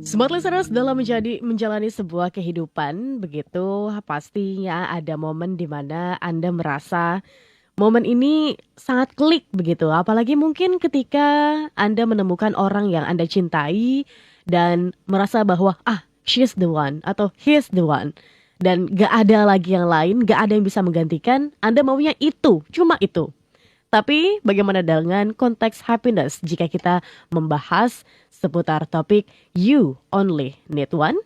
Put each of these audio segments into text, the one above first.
Smart listeners, dalam menjalani sebuah kehidupan begitu pastinya ada momen di mana Anda merasa momen ini sangat klik begitu. Apalagi mungkin ketika Anda menemukan orang yang Anda cintai dan merasa bahwa she's the one atau he's the one. Dan gak ada lagi yang lain, gak ada yang bisa menggantikan. Anda maunya itu, cuma itu. Tapi bagaimana dengan konteks happiness jika kita membahas seputar topik You Only Need One?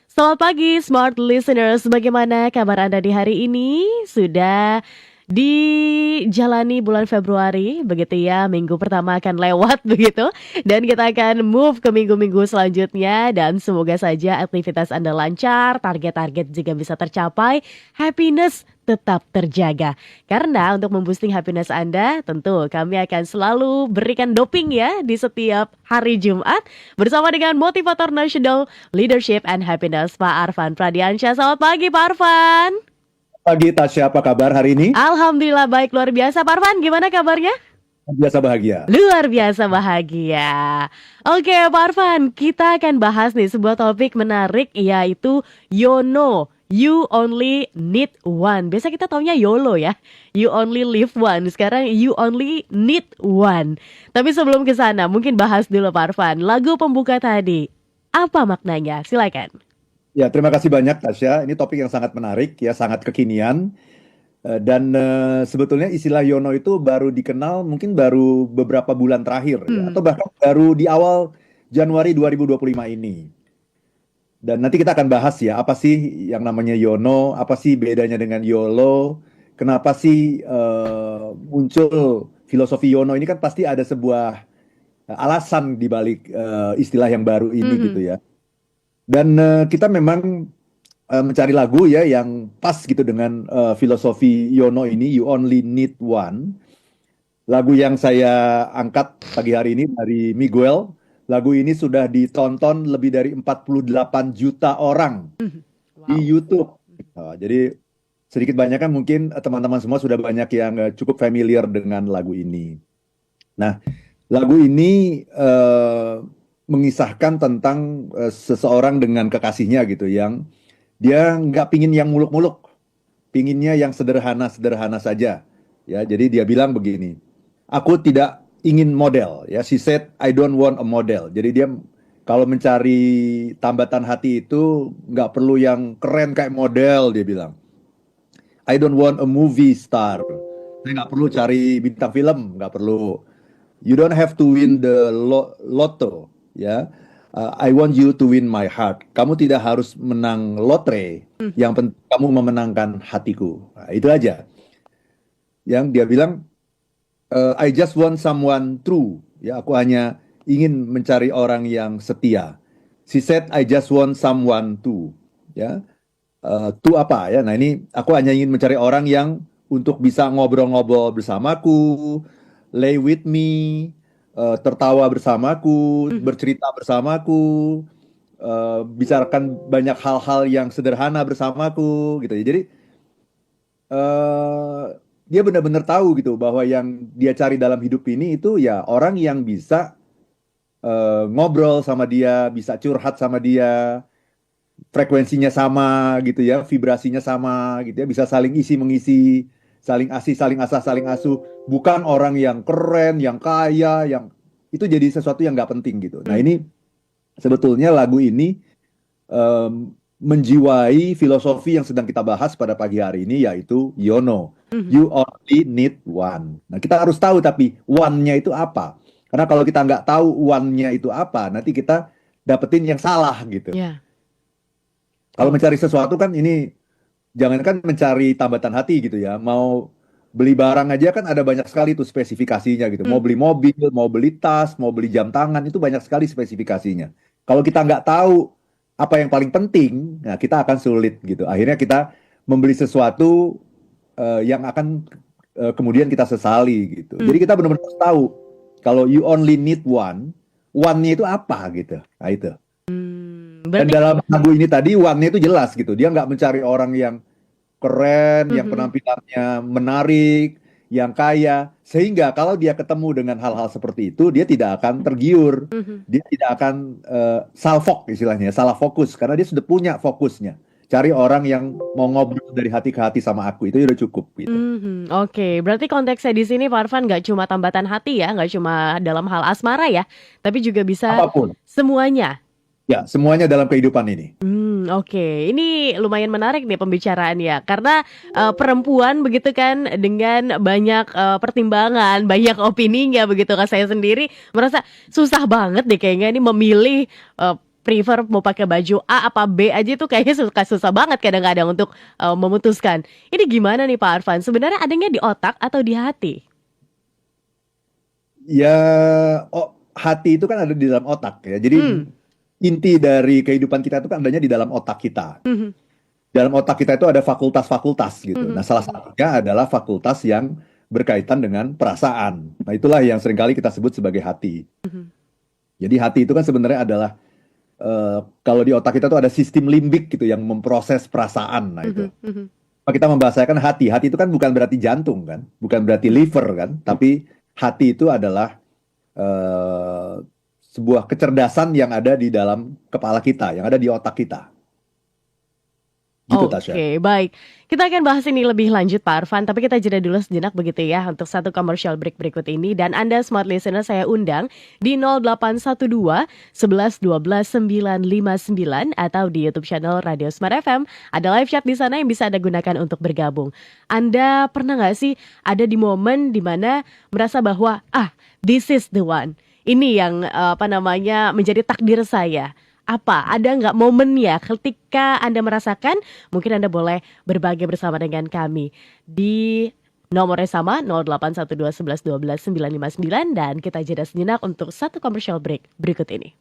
Selamat pagi smart listeners, bagaimana kabar Anda di hari ini? Sudah dijalani bulan Februari, begitu ya, minggu pertama akan lewat begitu. Dan kita akan move ke minggu-minggu selanjutnya dan semoga saja aktivitas Anda lancar, target-target juga bisa tercapai, happiness tetap terjaga. Karena untuk memboosting happiness Anda, tentu kami akan selalu berikan doping ya di setiap hari Jumat bersama dengan motivator nasional leadership and happiness Pak Arfan Pradiansyah. Selamat pagi Pak Arfan. Pagi Tasya, apa kabar hari ini? Alhamdulillah baik, luar biasa. Pak Arfan, gimana kabarnya? Biasa bahagia. Luar biasa bahagia. Oke Pak Arfan, kita akan bahas nih sebuah topik menarik yaitu YONO. You only need one. Biasa kita taunya YOLO ya. You only live one. Sekarang you only need one. Tapi sebelum ke sana, mungkin bahas dulu Pak Arfan. Lagu pembuka tadi, apa maknanya? Silakan. Ya, terima kasih banyak Tasya. Ini topik yang sangat menarik, ya, sangat kekinian. Dan sebetulnya istilah Yono itu baru dikenal mungkin baru beberapa bulan terakhir, ya, atau bahkan baru di awal Januari 2025 ini. Dan nanti kita akan bahas ya, apa sih yang namanya Yono, apa sih bedanya dengan YOLO, kenapa sih muncul filosofi Yono ini, kan pasti ada sebuah alasan di balik istilah yang baru ini gitu ya. Dan kita memang mencari lagu ya yang pas gitu dengan filosofi Yono ini, You Only Need One. Lagu yang saya angkat pagi hari ini dari Miguel. Lagu ini sudah ditonton lebih dari 48 juta orang di YouTube. Jadi sedikit banyak kan mungkin teman-teman semua sudah banyak yang cukup familiar dengan lagu ini. Nah, lagu ini mengisahkan tentang seseorang dengan kekasihnya gitu, yang dia nggak pingin yang muluk-muluk, pinginnya yang sederhana-sederhana saja. Ya, jadi dia bilang begini, aku tidak ingin model. Ya, she said, I don't want a model. Jadi dia kalau mencari tambatan hati itu nggak perlu yang keren kayak model, dia bilang. I don't want a movie star. Saya nggak perlu cari bintang film, nggak perlu. You don't have to win the lotto, ya. I want you to win my heart. Kamu tidak harus menang lotre. Yang penting kamu memenangkan hatiku. Nah, itu aja. Yang dia bilang, I just want someone true. Ya, aku hanya ingin mencari orang yang setia. She said, I just want someone to. Ya, to apa ya? Nah, ini aku hanya ingin mencari orang yang untuk bisa ngobrol-ngobrol bersamaku, lay with me, tertawa bersamaku, bercerita bersamaku, bicarakan banyak hal-hal yang sederhana bersamaku, gitu ya. Jadi dia benar-benar tahu gitu bahwa yang dia cari dalam hidup ini itu ya orang yang bisa ngobrol sama dia, bisa curhat sama dia, frekuensinya sama gitu ya, vibrasinya sama gitu ya, bisa saling isi mengisi, saling asih, saling asah, saling asuh. Bukan orang yang keren, yang kaya, yang itu jadi sesuatu yang nggak penting gitu. Nah, ini sebetulnya lagu ini menjiwai filosofi yang sedang kita bahas pada pagi hari ini, yaitu Yono. You only need one. Nah, kita harus tahu tapi one-nya itu apa. Karena kalau kita nggak tahu one-nya itu apa, nanti kita dapetin yang salah gitu. Yeah. Kalau mencari sesuatu kan ini, jangankan mencari tambatan hati gitu ya, mau beli barang aja kan ada banyak sekali tuh spesifikasinya gitu. Mau beli mobil, mau beli tas, mau beli jam tangan, itu banyak sekali spesifikasinya. Kalau kita nggak tahu apa yang paling penting, nah kita akan sulit gitu. Akhirnya kita membeli sesuatu yang akan kemudian kita sesali gitu. Jadi kita benar-benar harus tahu kalau you only need one, one-nya itu apa gitu. Nah itu. Dan dalam lagu ini tadi one-nya itu jelas gitu. Dia nggak mencari orang yang keren, yang penampilannya menarik, yang kaya, sehingga kalau dia ketemu dengan hal-hal seperti itu, dia tidak akan tergiur, Mhm. dia tidak akan salfok istilahnya, salah fokus, karena dia sudah punya fokusnya. Cari orang yang mau ngobrol dari hati ke hati sama aku, itu udah cukup gitu. Mhm, oke. Berarti konteksnya di sini Pak Arfan nggak cuma tambatan hati ya, nggak cuma dalam hal asmara ya, tapi juga bisa Apapun, semuanya. ya semuanya dalam kehidupan ini. Oke. Ini lumayan menarik nih pembicaraannya, karena, perempuan begitu kan dengan banyak, pertimbangan, banyak opininya begitu kan, saya sendiri merasa susah banget deh kayaknya ini memilih, prefer mau pakai baju A apa B aja itu kayaknya susah banget kadang-kadang untuk, memutuskan. Ini gimana nih Pak Arfan, sebenarnya adanya di otak atau di hati? Ya, oh, hati itu kan ada di dalam otak ya. Jadi Mmm, inti dari kehidupan kita itu kan adanya di dalam otak kita. mhm, Dalam otak kita itu ada fakultas-fakultas gitu. mhm, Nah, salah satunya adalah fakultas yang berkaitan dengan perasaan. Nah, itulah yang seringkali kita sebut sebagai hati. mhm. Jadi hati itu kan sebenarnya adalah kalau di otak kita tuh ada sistem limbik gitu yang memproses perasaan. Nah, itu. Mhm, mhm. Kalau kita membahasakan hati, hati itu kan bukan berarti jantung kan, bukan berarti liver kan, tapi hati itu adalah eh, sebuah kecerdasan yang ada di dalam kepala kita, yang ada di otak kita. Gitu, Tasya. Oke, baik. Kita akan bahas ini lebih lanjut Pak Arfan, tapi kita jeda dulu sejenak begitu ya untuk satu commercial break berikut ini. Dan Anda smart listener saya undang di 0812 11 12 959 atau di YouTube channel Radio Smart FM. Ada live chat di sana yang bisa Anda gunakan untuk bergabung. Anda pernah nggak sih ada di momen dimana merasa bahwa this is the one. Ini yang apa namanya menjadi takdir saya. Apa? Ada nggak momennya ketika Anda merasakan? Mungkin Anda boleh berbagi bersama dengan kami di nomor yang sama 0812 11 12 959 dan kita jeda sejenak untuk satu commercial break berikut ini.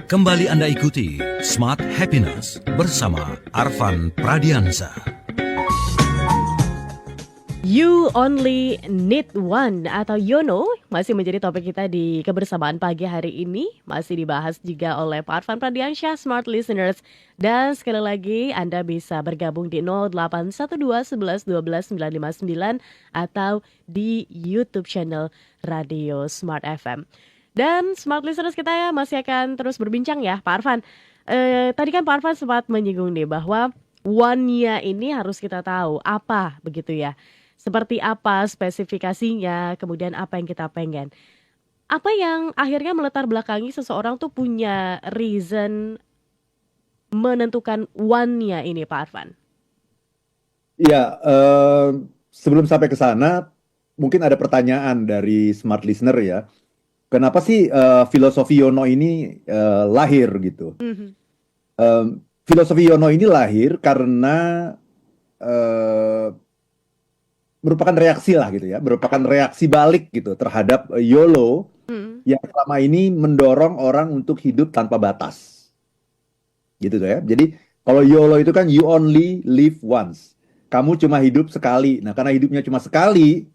Kembali Anda ikuti Smart Happiness bersama Arfan Pradiansa. You only need one atau YONO masih menjadi topik kita di kebersamaan pagi hari ini. Masih dibahas juga oleh Pak Arfan Pradiansyah, Smart Listeners. Dan sekali lagi Anda bisa bergabung di 0812 11 12 959 atau di YouTube channel Radio Smart FM. Dan Smart Listeners kita ya masih akan terus berbincang ya Pak Arfan. Tadi kan Pak Arfan sempat menyinggung nih bahwa one-nya ini harus kita tahu apa begitu ya. Seperti apa spesifikasinya, kemudian apa yang kita pengen. Apa yang akhirnya melatar belakangi seseorang tuh punya reason menentukan one-nya ini Pak Arfan? Ya, sebelum sampai ke sana, mungkin ada pertanyaan dari smart listener ya. Kenapa sih filosofi Yono ini lahir gitu? Mhm, Filosofi Yono ini lahir karena eh, merupakan reaksi lah gitu ya, merupakan reaksi balik gitu terhadap YOLO mhm. yang selama ini mendorong orang untuk hidup tanpa batas. Gitu tuh ya. Jadi kalau YOLO itu kan you only live once. Kamu cuma hidup sekali. Nah, karena hidupnya cuma sekali,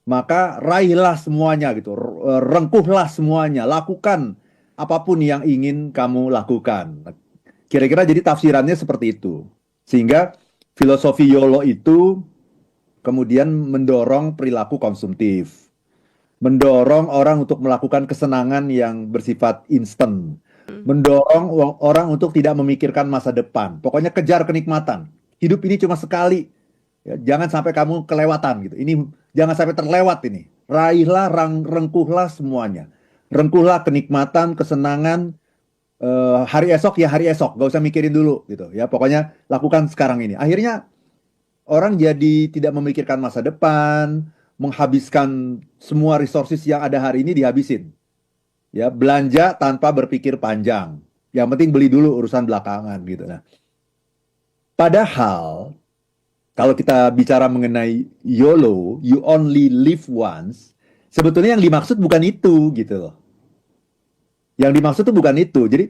maka raihlah semuanya gitu. Rengkuhlah semuanya, lakukan apapun yang ingin kamu lakukan. Kira-kira jadi tafsirannya seperti itu. Sehingga filosofi YOLO itu kemudian mendorong perilaku konsumtif, mendorong orang untuk melakukan kesenangan yang bersifat instan, mendorong orang untuk tidak memikirkan masa depan. Pokoknya kejar kenikmatan. Hidup ini cuma sekali. Ya, jangan sampai kamu kelewatan gitu. Ini jangan sampai terlewat ini. Raihlah, rengkuhlah semuanya. Rengkuhlah kenikmatan, kesenangan. Hari esok ya hari esok. Gak usah mikirin dulu gitu. Ya pokoknya lakukan sekarang ini. Akhirnya orang jadi tidak memikirkan masa depan, menghabiskan semua resources yang ada hari ini dihabisin. Ya, belanja tanpa berpikir panjang. Yang penting beli dulu urusan belakangan gitu. Nah, padahal kalau kita bicara mengenai YOLO, you only live once, sebetulnya yang dimaksud bukan itu gitu loh. Yang dimaksud itu bukan itu. Jadi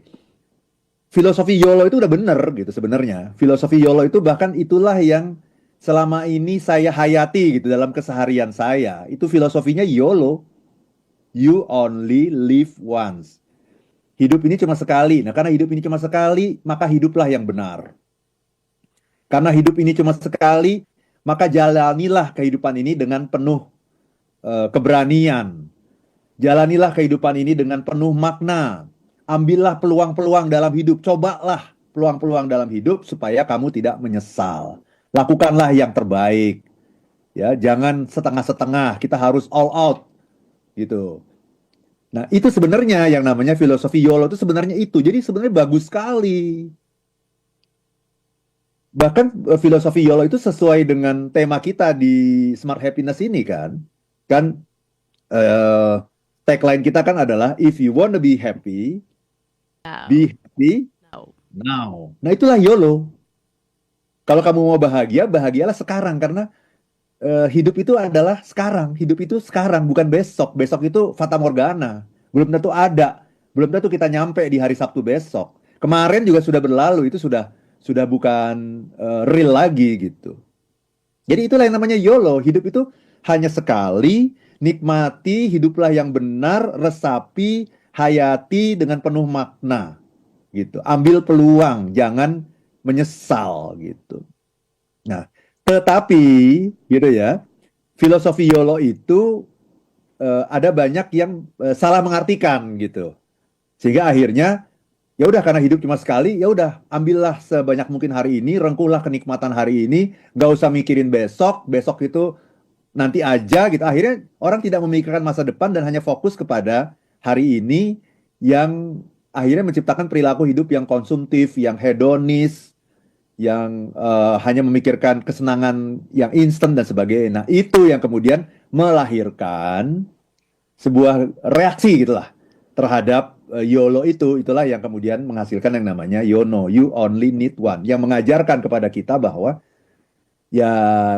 filosofi YOLO itu udah bener gitu sebenarnya. Filosofi YOLO itu bahkan itulah yang selama ini saya hayati gitu dalam keseharian saya. Itu filosofinya YOLO. You only live once. Hidup ini cuma sekali. Nah, karena hidup ini cuma sekali, maka hiduplah yang benar. Karena hidup ini cuma sekali, maka jalanilah kehidupan ini dengan penuh keberanian. Jalanilah kehidupan ini dengan penuh makna. Ambillah peluang-peluang dalam hidup. Cobalah peluang-peluang dalam hidup supaya kamu tidak menyesal. Lakukanlah yang terbaik. Ya, jangan setengah-setengah. Kita harus all out gitu. Nah, itu sebenarnya yang namanya filosofi YOLO itu sebenarnya itu. Jadi sebenarnya bagus sekali. Bahkan filosofi YOLO itu sesuai dengan tema kita di Smart Happiness ini kan. Kan eh, tagline kita kan adalah if you want to Now, be happy now. now. Nah, itulah YOLO. Kalau kamu mau bahagia, bahagialah sekarang karena hidup itu adalah sekarang. Hidup itu sekarang, bukan besok. Besok itu fata morgana. Belum tentu ada. Belum tentu kita nyampe di hari Sabtu besok. Kemarin juga sudah berlalu, itu sudah bukan real lagi gitu. Jadi itulah yang namanya YOLO. Hidup itu hanya sekali, nikmati, hiduplah yang benar, resapi, hayati dengan penuh makna gitu. Ambil peluang, jangan menyesal gitu. Nah, tetapi gitu ya, filosofi YOLO itu ada banyak yang salah mengartikan gitu. Sehingga akhirnya ya udah karena hidup cuma sekali, ya udah ambillah sebanyak mungkin hari ini, rengkuhlah kenikmatan hari ini, gak usah mikirin besok, besok itu nanti aja gitu. Akhirnya orang tidak memikirkan masa depan dan hanya fokus kepada hari ini yang akhirnya menciptakan perilaku hidup yang konsumtif, yang hedonis, yang hanya memikirkan kesenangan yang instan dan sebagainya. Nah, itu yang kemudian melahirkan sebuah reaksi gitulah terhadap YOLO itu. Itulah yang kemudian menghasilkan yang namanya YONO, you only need one, yang mengajarkan kepada kita bahwa ya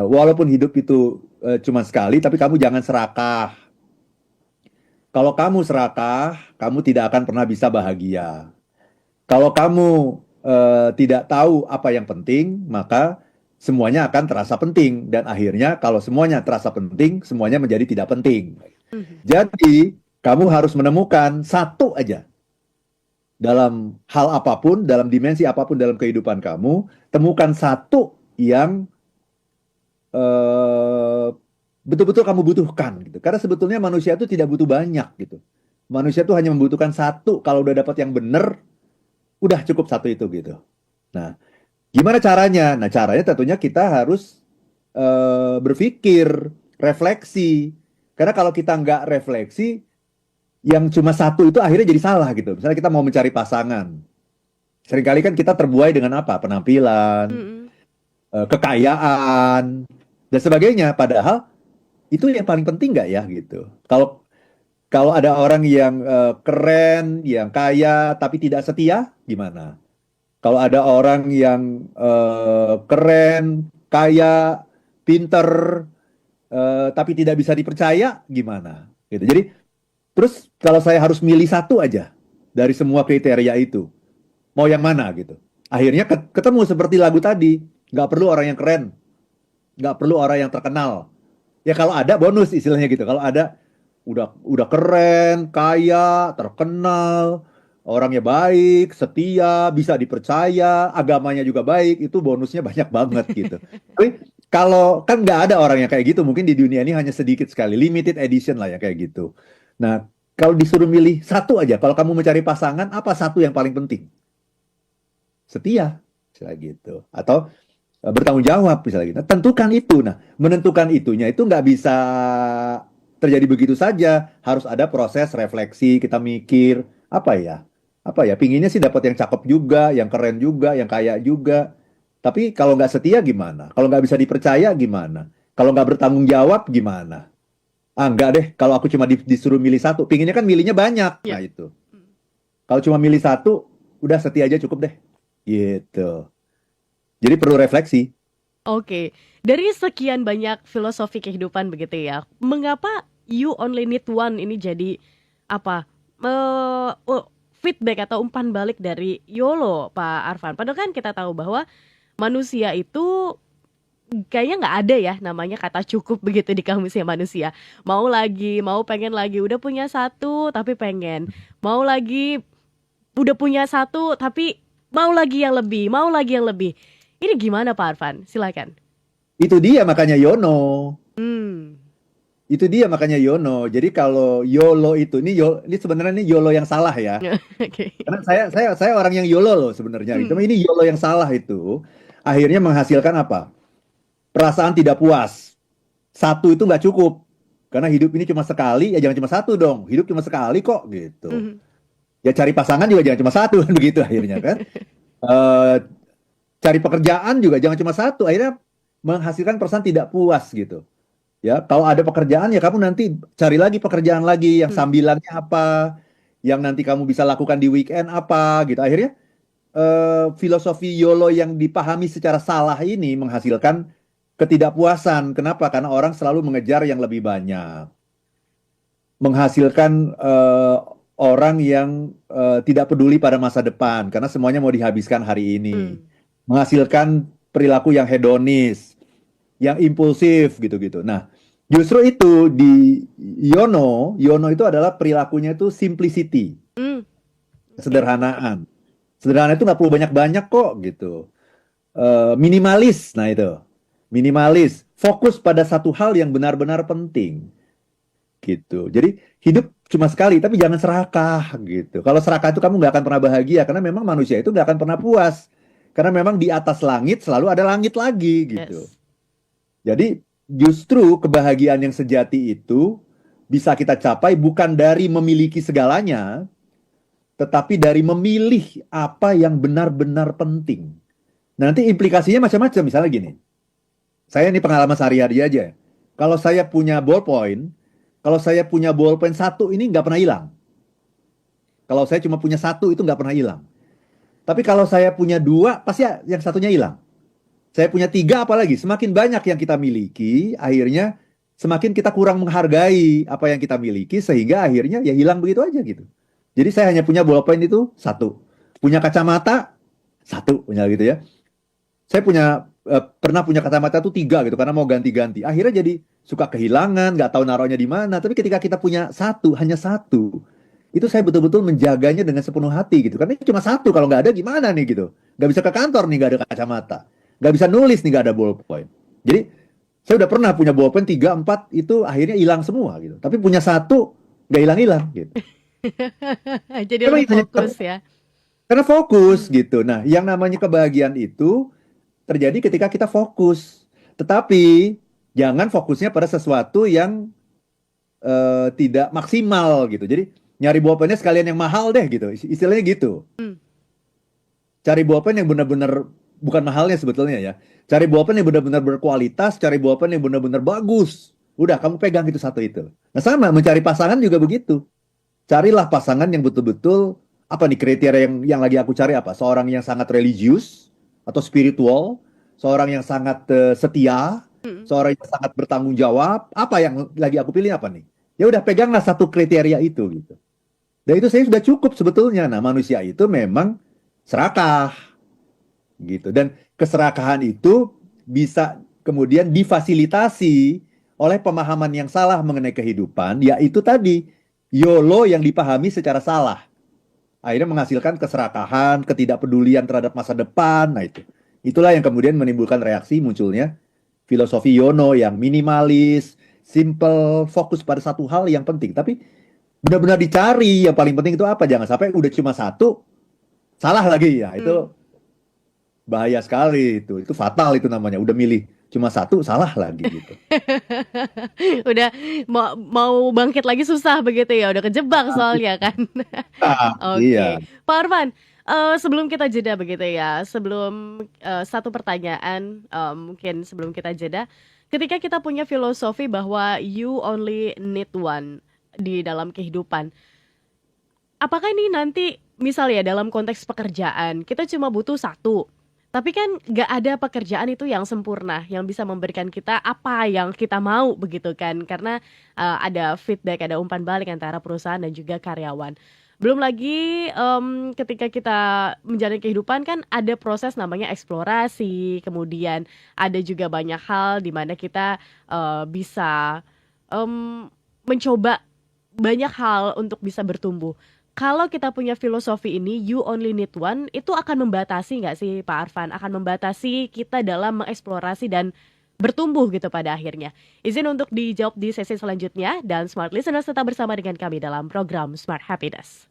walaupun hidup itu cuma sekali, tapi kamu jangan serakah. Kalau kamu serakah, kamu tidak akan pernah bisa bahagia. Kalau kamu tidak tahu apa yang penting, maka semuanya akan terasa penting. Dan akhirnya kalau semuanya terasa penting, semuanya menjadi tidak penting. Jadi, kamu harus menemukan satu aja. Dalam hal apapun, dalam dimensi apapun dalam kehidupan kamu, temukan satu yang betul-betul kamu butuhkan gitu. Karena sebetulnya manusia itu tidak butuh banyak gitu. Manusia itu hanya membutuhkan satu. Kalau udah dapat yang benar, udah cukup satu itu gitu. Nah, gimana caranya? Nah, caranya tentunya kita harus berpikir, refleksi. Karena kalau kita nggak refleksi, yang cuma satu itu akhirnya jadi salah gitu. Misalnya kita mau mencari pasangan. Seringkali kan kita terbuai dengan apa? Penampilan, kekayaan, dan sebagainya. Padahal itu yang paling penting nggak ya gitu. Kalau ada orang yang keren, yang kaya, tapi tidak setia, gimana? Kalau ada orang yang keren, kaya, pinter, tapi tidak bisa dipercaya, gimana? Gitu. Jadi, terus kalau saya harus milih satu aja dari semua kriteria itu, mau yang mana gitu? Akhirnya ketemu seperti lagu tadi, nggak perlu orang yang keren, nggak perlu orang yang terkenal. Ya kalau ada bonus istilahnya gitu. Kalau ada udah keren, kaya, terkenal, orangnya baik, setia, bisa dipercaya, agamanya juga baik, itu bonusnya banyak banget gitu. Tapi kalau kan nggak ada orang yang kayak gitu, mungkin di dunia ini hanya sedikit sekali, limited edition lah ya kayak gitu. Nah, kalau disuruh milih satu aja, kalau kamu mencari pasangan, apa satu yang paling penting? Setia, misalnya gitu. Atau bertanggung jawab misalnya gitu. Nah, tentukan itu. Nah, menentukan itunya itu nggak bisa terjadi begitu saja. Harus ada proses refleksi, kita mikir, apa ya? Pinginnya sih dapat yang cakep juga, yang keren juga, yang kaya juga. Tapi kalau nggak setia gimana? Kalau nggak bisa dipercaya gimana? Kalau nggak bertanggung jawab gimana? Ah, nggak deh, kalau aku cuma disuruh milih satu. Pinginnya kan milihnya banyak. Nah, itu. Kalau cuma milih satu, udah setia aja cukup deh. Gitu. Jadi perlu refleksi. Oke, dari sekian banyak filosofi kehidupan begitu ya, mengapa you only need one ini jadi apa feedback atau umpan balik dari YOLO, Pak Arfan? Padahal kan kita tahu bahwa manusia itu kayaknya nggak ada ya namanya kata cukup begitu di kamusnya manusia. Mau lagi, mau pengen lagi, udah punya satu tapi pengen, mau lagi, udah punya satu tapi mau lagi yang lebih, mau lagi yang lebih. Ini gimana Pak Arfan? Silakan. Itu dia makanya Yono. Hmm. Itu dia makanya Yono. Jadi kalau YOLO itu ini sebenarnya ini YOLO yang salah ya. Oke. Karena saya orang yang YOLO loh sebenarnya. Itu Hmm. ini YOLO yang salah itu akhirnya menghasilkan apa? Perasaan tidak puas. Satu itu nggak cukup. Karena hidup ini cuma sekali, ya jangan cuma satu dong. Hidup cuma sekali kok gitu. Mhm. Ya cari pasangan juga jangan cuma satu kan begitu akhirnya kan. Eh, Cari pekerjaan juga jangan cuma satu. Akhirnya menghasilkan perasaan tidak puas gitu. Ya, kalau ada pekerjaan ya kamu nanti cari lagi pekerjaan lagi yang Hmm. sambilannya apa, yang nanti kamu bisa lakukan di weekend apa gitu. Akhirnya filosofi YOLO yang dipahami secara salah ini menghasilkan ketidakpuasan. Kenapa? Karena orang selalu mengejar yang lebih banyak, menghasilkan orang yang tidak peduli pada masa depan karena semuanya mau dihabiskan hari ini, Hmm. menghasilkan perilaku yang hedonis, yang impulsif gitu-gitu. Nah, justru itu di Yono itu adalah perilakunya itu simplicity, Hmm. Oke. kesederhanaan. Sederhana itu nggak perlu banyak-banyak kok gitu. Minimalis, nah itu. Minimalis, fokus pada satu hal yang benar-benar penting gitu. Jadi hidup cuma sekali, tapi jangan serakah gitu. Kalau serakah itu kamu nggak akan pernah bahagia karena memang manusia itu nggak akan pernah puas. Karena memang di atas langit selalu ada langit lagi gitu. Yes. Jadi justru kebahagiaan yang sejati itu bisa kita capai bukan dari memiliki segalanya, tetapi dari memilih apa yang benar-benar penting. Nanti implikasinya macam-macam. Misalnya gini, saya ini pengalaman sehari-hari aja. Kalau saya punya ballpoint satu ini nggak pernah hilang. Kalau saya cuma punya satu itu nggak pernah hilang. Tapi kalau saya punya dua, pasti yang satunya hilang. Saya punya tiga apalagi. Semakin banyak yang kita miliki, akhirnya semakin kita kurang menghargai apa yang kita miliki, sehingga akhirnya ya hilang begitu aja gitu. Jadi saya hanya punya ballpoint itu satu. Punya kacamata, satu punya gitu ya. Saya pernah punya kacamata itu tiga gitu, karena mau ganti-ganti. Akhirnya jadi suka kehilangan, nggak tahu naruhnya di mana. Tapi ketika kita punya satu, hanya satu, itu saya betul-betul menjaganya dengan sepenuh hati gitu. Karena ini cuma satu, kalau nggak ada gimana nih gitu. Nggak bisa ke kantor nih nggak ada kacamata. Nggak bisa nulis nih nggak ada ballpoint. Jadi saya udah pernah punya ballpoint tiga, empat, itu akhirnya hilang semua gitu. Tapi punya satu, nggak hilang-hilang gitu. Jadi Memang lebih fokus ya. karena fokus Hmm. gitu. Nah, yang namanya kebahagiaan itu terjadi ketika kita fokus. Tetapi jangan fokusnya pada sesuatu yang tidak maksimal gitu. Jadi nyari pulpennya sekalian yang mahal deh gitu. Istilahnya gitu. Hmm. Cari pulpen yang benar-benar bukan mahalnya sebetulnya ya. Cari pulpen yang benar-benar berkualitas, cari pulpen yang benar-benar bagus. Udah kamu pegang itu satu itu. Nah, sama mencari pasangan juga begitu. Carilah pasangan yang betul-betul apa nih kriteria yang lagi aku cari apa? Seorang yang sangat religius atau spiritual, seorang yang sangat setia, Hmm. seorang yang sangat bertanggung jawab. Apa yang lagi aku pilih apa nih? Ya udah peganglah satu kriteria itu gitu. Dan itu saya sudah cukup sebetulnya. Nah, manusia itu memang serakah gitu. Dan keserakahan itu bisa kemudian difasilitasi oleh pemahaman yang salah mengenai kehidupan, yaitu tadi YOLO yang dipahami secara salah. Akhirnya menghasilkan keserakahan, ketidakpedulian terhadap masa depan. Nah itu. Itulah yang kemudian menimbulkan reaksi munculnya filosofi Yono yang minimalis, simple, fokus pada satu hal yang penting. Tapi benar-benar dicari yang paling penting itu apa? Jangan sampai udah cuma satu, salah lagi ya. Hmm. Itu bahaya sekali itu. Itu fatal itu namanya. Udah milih cuma satu, salah lagi gitu. Udah mau bangkit lagi susah begitu ya. Udah kejebak soalnya kan. Ah, Oke, iya. Pak Arfan, sebelum kita jeda begitu ya, sebelum satu pertanyaan, mungkin sebelum kita jeda, ketika kita punya filosofi bahwa you only need one di dalam kehidupan, apakah ini nanti misal ya dalam konteks pekerjaan kita cuma butuh satu, tapi kan nggak ada pekerjaan itu yang sempurna yang bisa memberikan kita apa yang kita mau begitu kan, karena ada feedback, ada umpan balik antara perusahaan dan juga karyawan. Belum lagi ketika kita menjalani kehidupan kan ada proses namanya eksplorasi, kemudian ada juga banyak hal di mana kita bisa em, mencoba banyak hal untuk bisa bertumbuh. kalau kita punya filosofi ini, you only need one, itu akan membatasi nggak sih Pak Arfan? Akan membatasi kita dalam mengeksplorasi dan bertumbuh gitu pada akhirnya. Izin untuk dijawab di sesi selanjutnya, dan Smart Listeners tetap bersama dengan kami dalam program Smart Happiness.